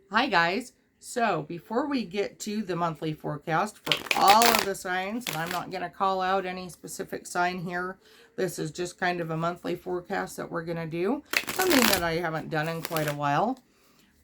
Hi guys. So before we get to the monthly forecast for all of the signs, and I'm not going to call out any specific sign here. This is just kind of a monthly forecast that we're going to do. Something that I haven't done in quite a while.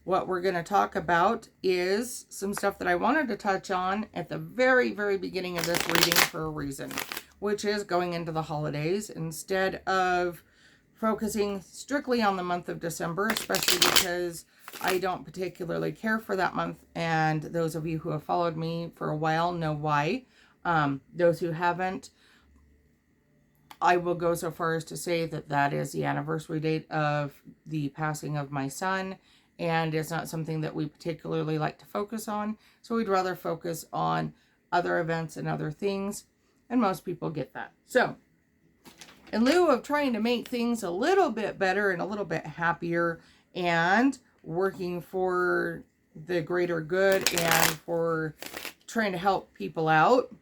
What we're going to talk about is some stuff that I wanted to touch on at the very, very beginning of this reading for a reason, which is going into the holidays instead of focusing strictly on the month of December, especially because I don't particularly care for that month, and those of you who have followed me for a while know why. Those who haven't, I will go so far as to say that that is the anniversary date of the passing of my son, and it's not something that we particularly like to focus on, so we'd rather focus on other events and other things, and most people get that. So, in lieu of trying to make things a little bit better and a little bit happier and working for the greater good and for trying to help people out,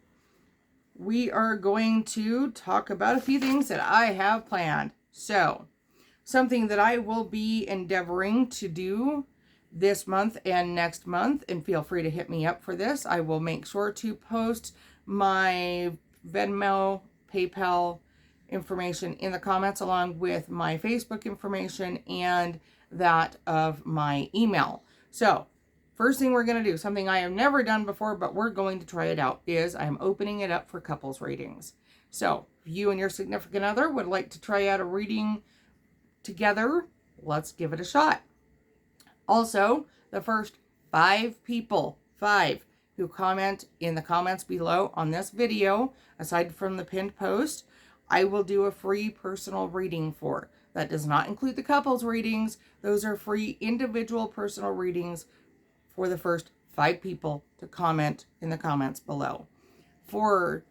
we are going to talk about a few things that I have planned. So, something that I will be endeavoring to do this month and next month, and feel free to hit me up for this. I will make sure to post my Venmo, PayPal information in the comments, along with my Facebook information and that of my email. So, first thing we're going to do, something I have never done before, but we're going to try it out, is I'm opening it up for couples readings. So, if you and your significant other would like to try out a reading together, let's give it a shot. Also, the first 5 people, 5, who comment in the comments below on this video, aside from the pinned post, I will do a free personal reading for. That does not include the couples readings. Those are free individual personal readings for the first 5 people to comment in the comments below. For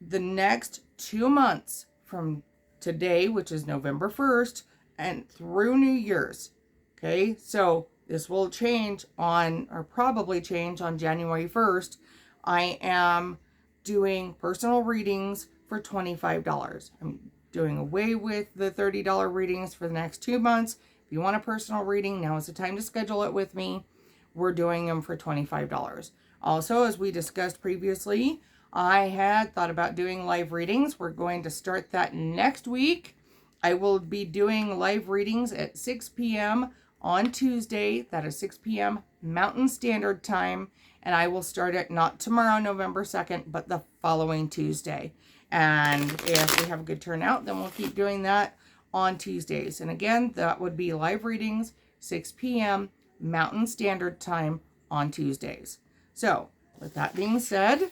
the next 2 months from today, which is November 1st, and through New Year's. Okay, so this will change on, or probably change on January 1st. I am doing personal readings for $25. I'm doing away with the $30 readings for the next 2 months. If you want a personal reading, now is the time to schedule it with me. We're doing them for $25. Also, as we discussed previously, I had thought about doing live readings. We're going to start that next week. I will be doing live readings at 6 p.m. on Tuesday. That is 6 p.m. Mountain Standard Time. And I will start it not tomorrow, November 2nd, but the following Tuesday. And if we have a good turnout, then we'll keep doing that on Tuesdays. And again, that would be live readings, 6 p.m. Mountain Standard Time on Tuesdays. So, with that being said,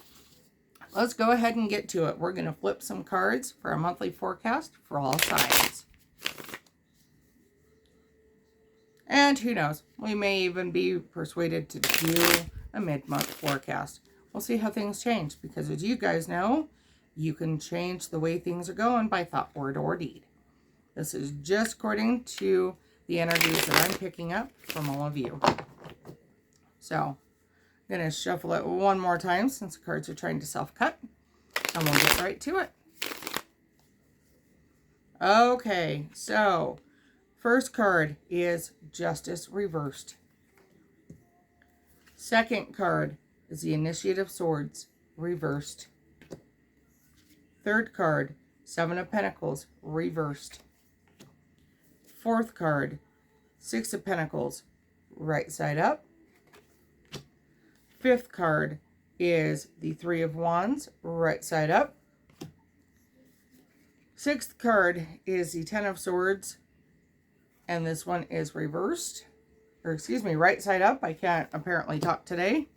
let's go ahead and get to it. We're going to flip some cards for a monthly forecast for all signs. And who knows, we may even be persuaded to do a mid-month forecast. We'll see how things change, because as you guys know, you can change the way things are going by thought, word, or deed. This is just according to the energies that I'm picking up from all of you. So, I'm going to shuffle it one more time since the cards are trying to self-cut, and we'll get right to it. Okay, so first card is Justice reversed. Second card is the Initiate of Swords reversed. Third card, Seven of Pentacles reversed. Fourth card, Six of Pentacles right side up. Fifth card is the Three of Wands right side up. Sixth card is the Ten of Swords, and this one is reversed, or excuse me, right side up. I can't apparently talk today.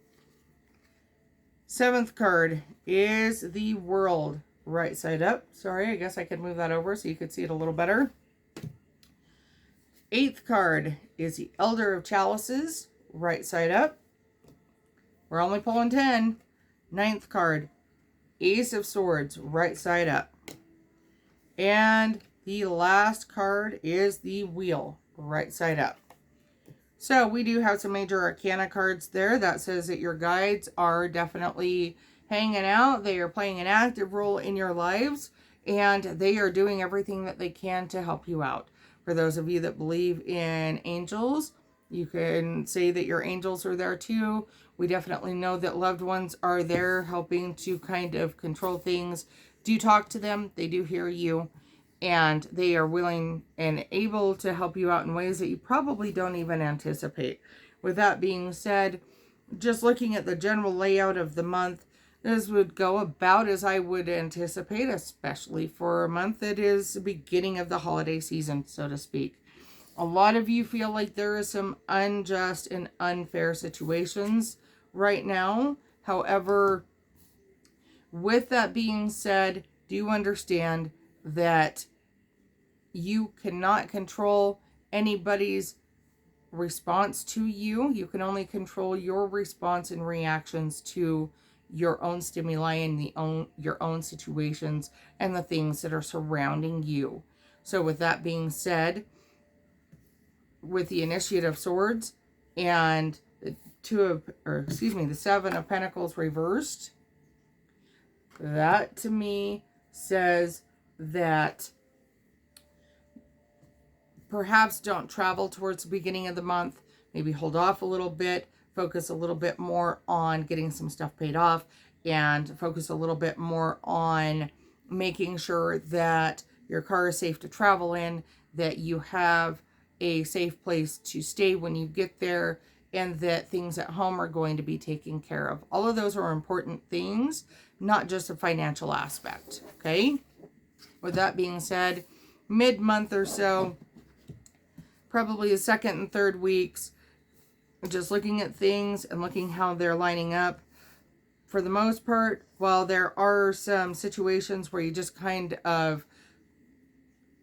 Seventh card is the World right side up. Sorry, I guess I could move that over so you could see it a little better. Eighth card is the Elder of Chalices right side up. We're only pulling 10. Ninth card, Ace of Swords right side up. And the last card is the Wheel right side up. So we do have some major arcana cards there. That says that your guides are definitely hanging out. They are playing an active role in your lives, and they are doing everything that they can to help you out. For those of you that believe in angels, You can say that your angels are there too. We definitely know that loved ones are there helping to kind of control things. Do talk to them. They do hear you. And they are willing and able to help you out in ways that you probably don't even anticipate. With that being said, just looking at the general layout of the month, this would go about as I would anticipate, especially for a month that is the beginning of the holiday season, so to speak. A lot of you feel like there is some unjust and unfair situations right now. However, with that being said, do understand that you cannot control anybody's response to you. You can only control your response and reactions to your own stimuli and your own situations and the things that are surrounding you. So with that being said, with the Initiate of Swords and the Seven of Pentacles reversed, that to me says that perhaps don't travel towards the beginning of the month. Maybe hold off a little bit, focus a little bit more on getting some stuff paid off, and focus a little bit more on making sure that your car is safe to travel in, that you have a safe place to stay when you get there, and that things at home are going to be taken care of. All of those are important things, not just a financial aspect, okay? With that being said, mid-month or so, probably the second and third weeks, just looking at things and looking how they're lining up. For the most part, while there are some situations where you just kind of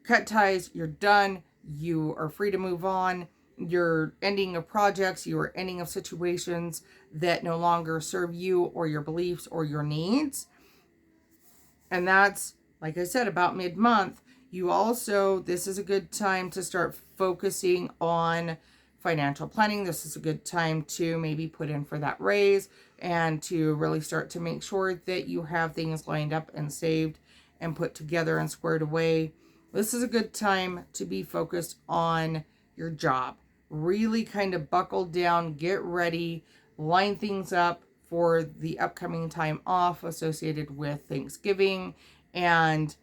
cut ties, you're done, you are free to move on, you're ending of projects, you are ending of situations that no longer serve you or your beliefs or your needs. And that's, like I said, about mid-month. You also, this is a good time to start focusing on financial planning. This is a good time to maybe put in for that raise and to really start to make sure that you have things lined up and saved and put together and squared away. This is a good time to be focused on your job. Really kind of buckle down, get ready, line things up for the upcoming time off associated with Thanksgiving, and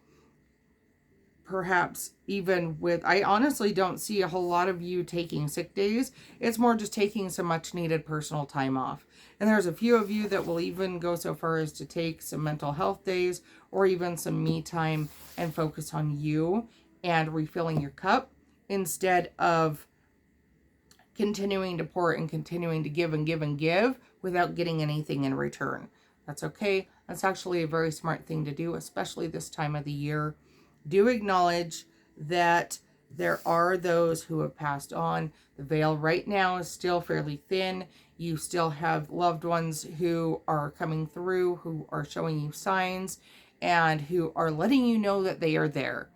perhaps even with, I honestly don't see a whole lot of you taking sick days. It's more just taking some much needed personal time off. And there's a few of you that will even go so far as to take some mental health days or even some me time and focus on you and refilling your cup instead of continuing to pour and continuing to give and give and give without getting anything in return. That's okay. That's actually a very smart thing to do, especially this time of the year. Do acknowledge that there are those who have passed on. The veil right now is still fairly thin. You still have loved ones who are coming through, who are showing you signs, and who are letting you know that they are there.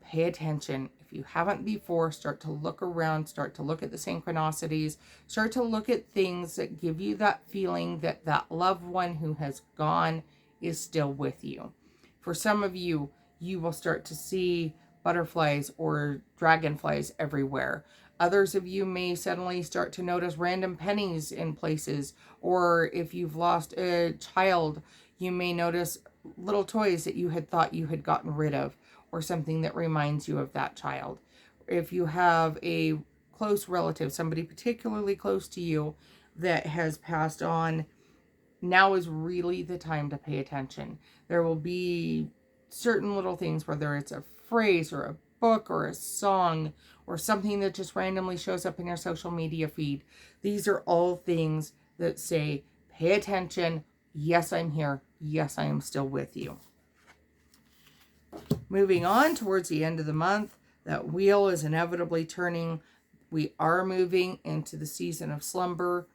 Pay attention. If you haven't before, start to look around, start to look at the synchronicities, start to look at things that give you that feeling that that loved one who has gone is still with you. For some of you, you will start to see butterflies or dragonflies everywhere. Others of you may suddenly start to notice random pennies in places, or if you've lost a child, you may notice little toys that you had thought you had gotten rid of, or something that reminds you of that child. If you have a close relative, somebody particularly close to you that has passed on, now is really the time to pay attention. There will be certain little things, whether it's a phrase or a book or a song or something that just randomly shows up in your social media feed. These are all things that say, pay attention. Yes, I'm here. Yes, I am still with you. Moving on towards the end of the month, that wheel is inevitably turning. We are moving into the season of slumber.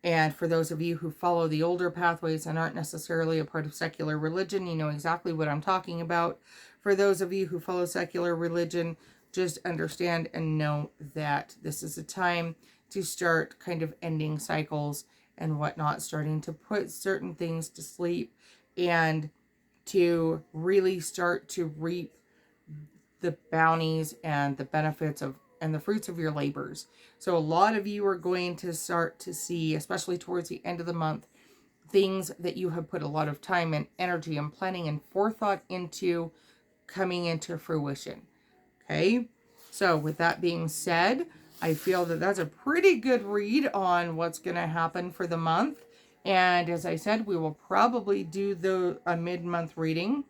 And for those of you who follow the older pathways and aren't necessarily a part of secular religion, you know exactly what I'm talking about. For those of you who follow secular religion, just understand and know that this is a time to start kind of ending cycles and whatnot, starting to put certain things to sleep and to really start to reap the bounties and the benefits of and the fruits of your labors. So a lot of you are going to start to see, especially towards the end of the month, things that you have put a lot of time and energy and planning and forethought into coming into fruition. Okay, so with that being said, I feel that that's a pretty good read on what's going to happen for the month. And as I said, we will probably do a mid-month reading.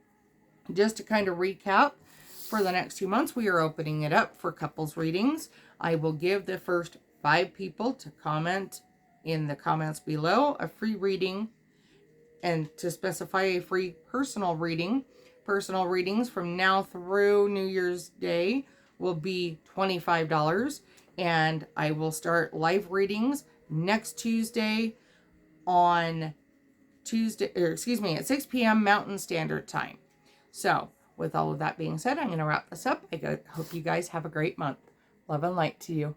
Just to kind of recap, for the next 2 months, we are opening it up for couples readings. I will give the first 5 people to comment in the comments below a free reading, and to specify a free personal reading. Personal readings from now through New Year's Day will be $25, and I will start live readings next Tuesday at 6 p.m. Mountain Standard Time. So, with all of that being said, I'm going to wrap this up. I hope you guys have a great month. Love and light to you.